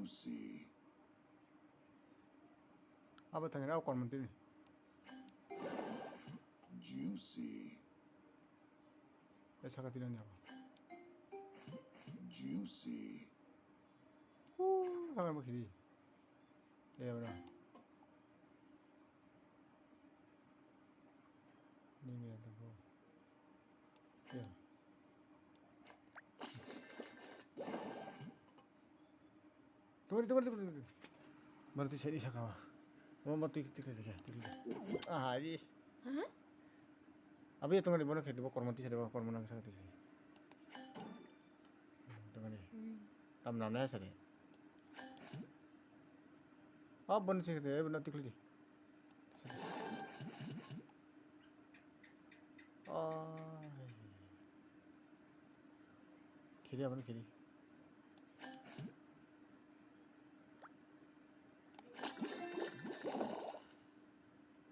Juicy. Apa tanya aku kon menteri. Juicy. Ya saya katilan apa? Juicy. Akan begini. Ya benar. Ini ada bro. Ya. Tunggu. Baru saya di sakawa. Mau tik. Ah, ini. Hah? Abi ya tunggu di mana kayak di bawah kormonti saya di bawah kormonang saya tuh. Tunggu nih. Tam namanya saya deh. Ah benar sih deh, benar tik lagi. Oh. Kiri apa nih kiri?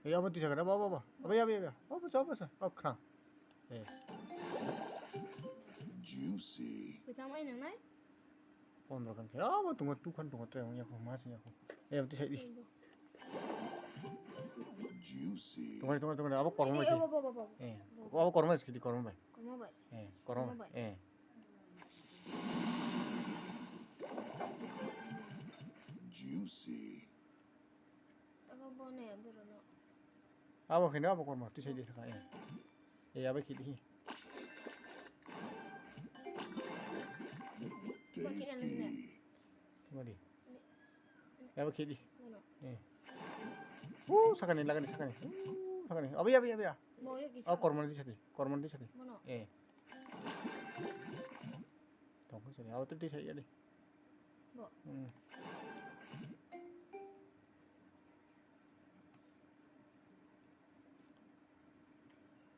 Ya apa tuh saya apa? Apa ya? Apa sah? Oh kerang. Juicy. Kita main yang naik? Pondok kan kira apa tunggu terengnya kok masnya kok. Ya betul saya di. Juicy. Tunggu apa kormo sih? Apa. Apa kormo sih di kormo bay? Kormo baik. Kormo. Juicy. Taka bone ya berono. Apa kena apa kormo? Tuh saya di sekarang. Apa kiri? Tasty. Tunggu di. Apa kiri? Berono. Sakani. Abi ya. Mau ya kisah. Oh kormo di sini. Berono. Tunggu saya. Apa tuh di saya deh. Bo.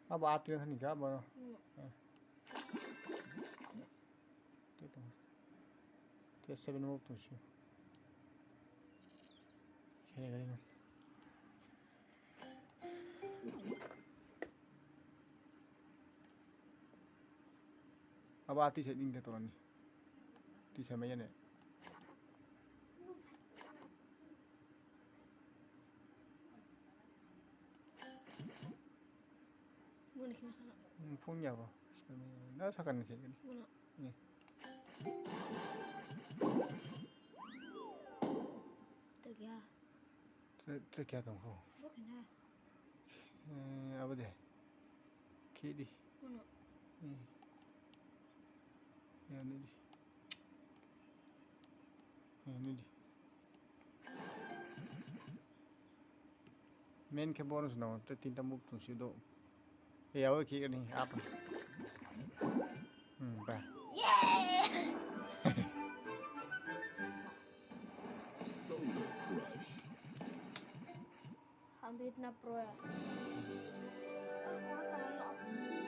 Apa ati kan nih apa? Berono. Itu. Terus 7 mau tuh sih. Kali. Apa ati saya tinggal turun nih. Di sana ya nih. Bune kinasana. Punya apa? Nah sakani saya ini. Berono. Nih. Tergia. Terus kaya dong kau. Bukan ha. Apa deh? Kiri. Berono. Ya ini di. Main ke bonus na, tinta move tuh sih do. Apa kiri nih? Apa? Bah. Soda Crush. Hampir na pro ya.